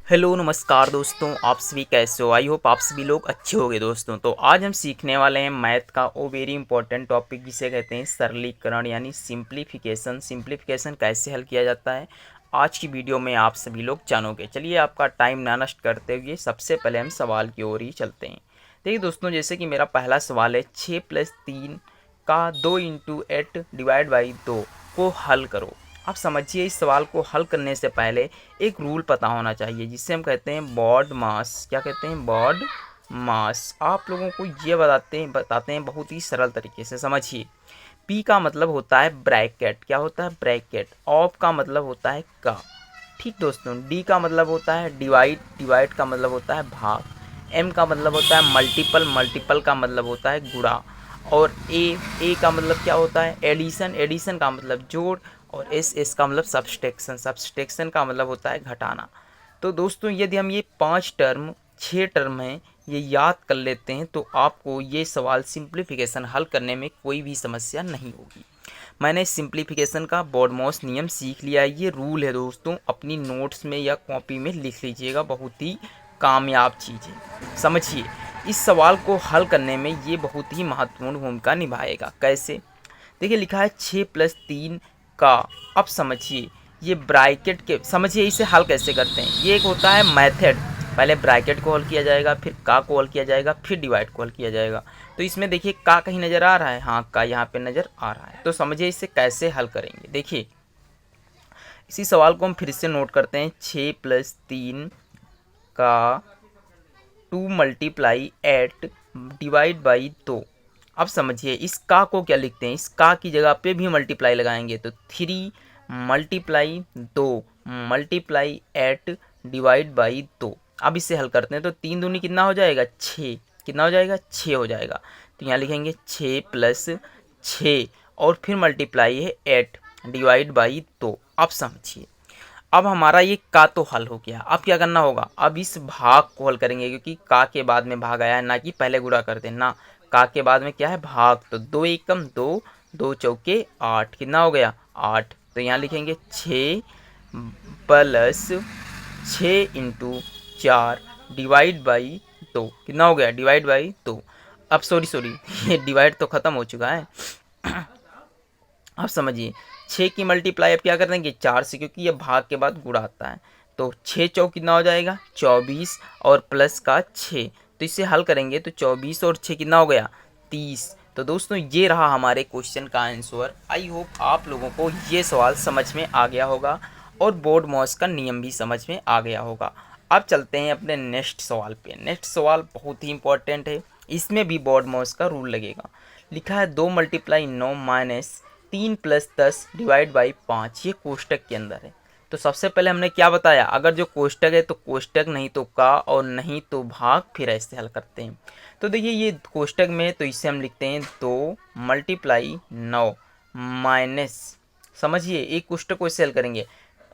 Hello नमस्कार दोस्तों, आप सभी कैसे हो। आई होप आप सभी लोग अच्छे होंगे दोस्तों। तो आज हम सीखने वाले हैं मैथ का वो वेरी इंपॉर्टेंट टॉपिक जिसे कहते हैं सरलीकरण यानी सिंप्लीफिकेशन। सिंप्लीफिकेशन कैसे हल किया जाता है आज की वीडियो में आप सभी लोग जानोगे। चलिए आपका टाइम ना नष्ट करते हुए सबसे पहले हम सवाल की ओर ही चलते हैं। देखिए दोस्तों, जैसे कि मेरा पहला सवाल है 6+3 का 2 × 8 डिवाइड बाई 2 को हल करो। आप समझिए, इस सवाल को हल करने से पहले एक रूल पता होना चाहिए जिसे हम कहते हैं बॉड मास। क्या कहते हैं? बॉड मास। आप लोगों को ये बताते हैं बहुत ही सरल तरीके से। समझिए, पी का मतलब होता है ब्रैकेट। क्या होता है? ब्रैकेट। ऑफ का मतलब होता है का। ठीक दोस्तों। डी का मतलब होता है डिवाइड। डिवाइड का मतलब होता है भाग। एम का मतलब होता है मल्टीपल। मल्टीपल का मतलब होता है गुणा। और ए का मतलब क्या होता है? एडिशन। एडिशन का मतलब जोड़। और एस का मतलब सब्सट्रैक्शन। सब्सट्रैक्शन का मतलब होता है घटाना। तो दोस्तों, यदि हम ये 6 टर्म हैं ये याद कर लेते हैं तो आपको ये सवाल सिंप्लीफिकेशन हल करने में कोई भी समस्या नहीं होगी। मैंने सिंप्लीफिकेशन का बॉडमॉस नियम सीख लिया है। ये रूल है दोस्तों, अपनी नोट्स में या कॉपी में लिख लीजिएगा। बहुत ही कामयाब चीज़ है। समझिए, इस सवाल को हल करने में ये बहुत ही महत्वपूर्ण भूमिका निभाएगा। कैसे? देखिए, लिखा है 6+3 का। अब समझिए, ये ब्रैकेट के समझिए इसे हल कैसे करते हैं। ये एक होता है मेथड। पहले ब्रैकेट को हल किया जाएगा, फिर का को हल किया जाएगा, फिर डिवाइड को हल किया जाएगा। तो इसमें देखिए का कहीं नज़र आ रहा है। हाँ, का यहाँ पे नज़र आ रहा है। तो समझिए इसे कैसे हल करेंगे। देखिए, इसी सवाल को हम फिर से नोट करते हैं। 6+3 का 2 × 8 डिवाइड बाई 2। अब समझिए, इस का को क्या लिखते हैं। इस का की जगह पे भी मल्टीप्लाई लगाएंगे तो 3 × 2 × 8 डिवाइड बाई 2। अब इसे हल करते हैं तो 3 दूनी कितना हो जाएगा? 6। कितना हो जाएगा? 6 हो जाएगा। तो यहाँ लिखेंगे 6+6 और फिर मल्टीप्लाई है 8 डिवाइड बाई 2। अब समझिए, अब हमारा ये का तो हल हो गया। अब क्या करना होगा? अब इस भाग को हल करेंगे क्योंकि का के बाद में भाग आया है, ना कि पहले गुणा करते ना। का के बाद में क्या है? भाग। तो 2 एकम 2, 2 चौके 8। कितना हो गया? 8। तो यहाँ लिखेंगे 6+6 × 4 डिवाइड बाई 2। कितना हो गया? Divide by 2। अब सॉरी सॉरी ये डिवाइड तो ख़त्म हो चुका है। अब समझिए, 6 की मल्टीप्लाई अब क्या कर देंगे? 4 से, क्योंकि ये भाग के बाद गुणा आता है। तो 6 चौक कितना हो जाएगा? 24 और प्लस का 6। तो इसे हल करेंगे तो 24 और 6 कितना हो गया? 30। तो दोस्तों, ये रहा हमारे क्वेश्चन का आंसर। आई होप आप लोगों को ये सवाल समझ में आ गया होगा और बोर्ड मॉस का नियम भी समझ में आ गया होगा। अब चलते हैं अपने नेक्स्ट सवाल पे। नेक्स्ट सवाल बहुत ही इंपॉर्टेंट है। इसमें भी बोर्ड मॉस का रूल लगेगा। लिखा है 2 × 9 माइनस 3+10 डिवाइड बाई 5। ये कोष्टक के अंदर है। तो सबसे पहले हमने क्या बताया? अगर जो कोष्टक है तो कोष्टक, नहीं तो का, और नहीं तो भाग, फिर ऐसे हल करते हैं। तो देखिए, ये कोष्टक में है तो इसे हम लिखते हैं 2 × 9 माइनस। समझिए, एक कोष्टक को इससे हल करेंगे।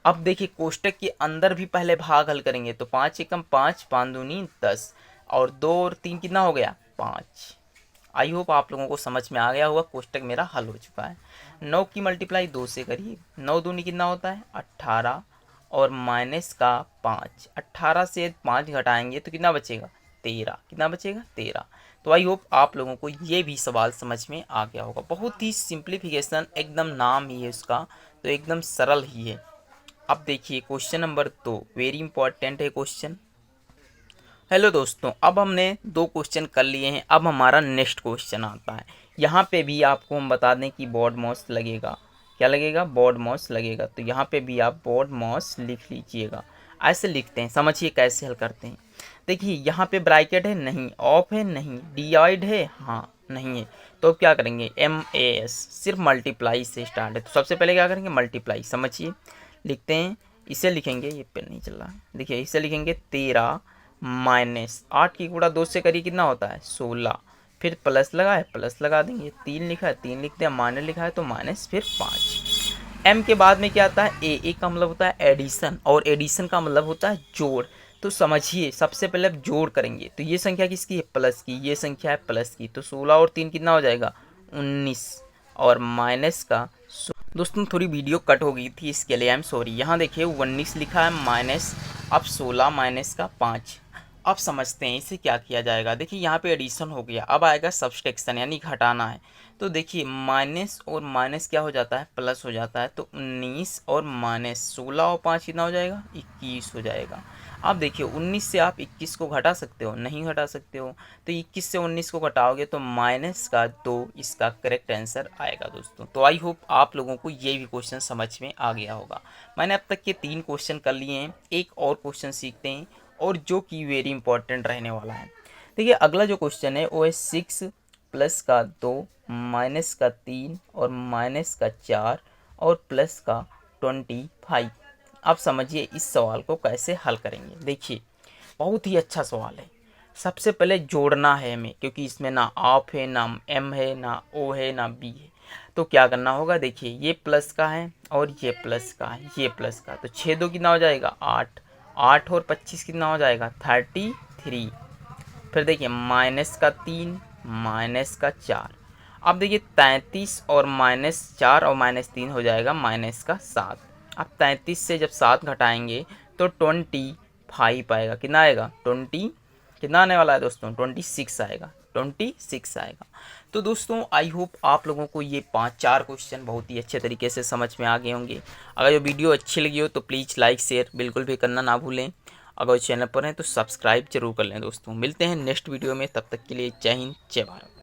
अब देखिए, कोष्टक के अंदर भी पहले भाग हल करेंगे तो 5 एकम 5, 5 दूनी 10 और 2 और 3 कितना हो गया? 5। आई होप आप लोगों को समझ में आ गया होगा। कोष्टक मेरा हल हो चुका है। 9 की मल्टीप्लाई 2 से करिए। 9 दूनी कितना होता है? 18 और माइनस का 5। 18 से 5 घटाएंगे तो कितना बचेगा? 13। कितना बचेगा? 13। तो आई होप आप लोगों को ये भी सवाल समझ में आ गया होगा। बहुत ही सिंप्लीफिकेशन, एकदम नाम ही है उसका, तो एकदम सरल ही है। अब देखिए क्वेश्चन नंबर 2, वेरी इंपॉर्टेंट है क्वेश्चन। हेलो दोस्तों, अब हमने 2 क्वेश्चन कर लिए हैं। अब हमारा नेक्स्ट क्वेश्चन आता है। यहाँ पे भी आपको हम बता दें कि बॉड मॉस लगेगा। क्या लगेगा? बॉड मॉस लगेगा। तो यहाँ पे भी आप बॉड मॉस लिख लीजिएगा। ऐसे लिखते हैं। समझिए कैसे हल करते हैं। देखिए, यहाँ पे ब्रैकेट है नहीं, ऑफ है नहीं, डिवाइड है हाँ नहीं है। तो अब क्या करेंगे? MAS, सिर्फ मल्टीप्लाई से स्टार्ट है। तो सबसे पहले क्या करेंगे? मल्टीप्लाई। समझिए, लिखते हैं। इसे लिखेंगे, ये पेन नहीं चल रहा। देखिए, इसे लिखेंगे 13 माइनस 8 की गुणा 2 से करिए, कितना होता है? 16। फिर प्लस लगा है, प्लस लगा देंगे। 3 लिखा है, 3 लिखते हैं। माइनस लिखा है तो माइनस, फिर 5। एम के बाद में क्या आता है? ए का मतलब होता है एडिशन, और एडिशन का मतलब होता है जोड़। तो समझिए, सबसे पहले अब जोड़ करेंगे तो ये संख्या किसकी है? प्लस की। ये संख्या है प्लस की। तो 16 और 3 कितना हो जाएगा? 19 और माइनस का दोस्तों थोड़ी वीडियो कट हो गई थी, इसके लिए आई एम सॉरी। यहाँ देखिए 19 लिखा है माइनस, अब 16 माइनस का 5। अब समझते हैं इसे क्या किया जाएगा। देखिए यहाँ पे एडिशन हो गया, अब आएगा सब्सट्रैक्शन यानी घटाना है। तो देखिए माइनस और माइनस क्या हो जाता है, प्लस हो जाता है। तो 19 और माइनस 16 और 5 कितना हो जाएगा, 21 हो जाएगा। अब देखिए 19 से आप 21 को घटा सकते हो, नहीं घटा सकते हो। तो 21 से 19 को घटाओगे तो माइनस का 2 इसका करेक्ट आंसर आएगा दोस्तों। तो आई होप आप लोगों को ये भी क्वेश्चन समझ में आ गया होगा। मैंने अब तक के 3 क्वेश्चन कर लिए हैं, एक और क्वेश्चन सीखते हैं और जो कि वेरी इंपॉर्टेंट रहने वाला है। देखिए अगला जो क्वेश्चन है वो है 6 प्लस का 2 माइनस का 3 और माइनस का 4 और प्लस का 25। अब समझिए इस सवाल को कैसे हल करेंगे। देखिए बहुत ही अच्छा सवाल है। सबसे पहले जोड़ना है हमें, क्योंकि इसमें ना ऑफ है, ना एम है, ना ओ है, ना बी है। तो क्या करना होगा, देखिए ये प्लस का है और ये प्लस का है, ये प्लस का। तो 6 2 कितना हो जाएगा 8, 8 और 25 कितना हो जाएगा 33। फिर देखिए माइनस का 3 माइनस का 4। अब देखिए 33 और माइनस 4 और माइनस 3 हो जाएगा माइनस का 7। अब 33 से जब 7 घटाएंगे तो 25 आएगा। कितना आएगा 20, कितना आने वाला है दोस्तों 26 आएगा, 26 आएगा। तो दोस्तों आई होप आप लोगों को ये 5-4 क्वेश्चन बहुत ही अच्छे तरीके से समझ में आ गए होंगे। अगर ये वीडियो अच्छी लगी हो तो प्लीज़ लाइक शेयर बिल्कुल भी करना ना भूलें। अगर चैनल पर हैं तो सब्सक्राइब जरूर कर लें दोस्तों। मिलते हैं नेक्स्ट वीडियो में, तब तक के लिए जय हिंद जय भारत।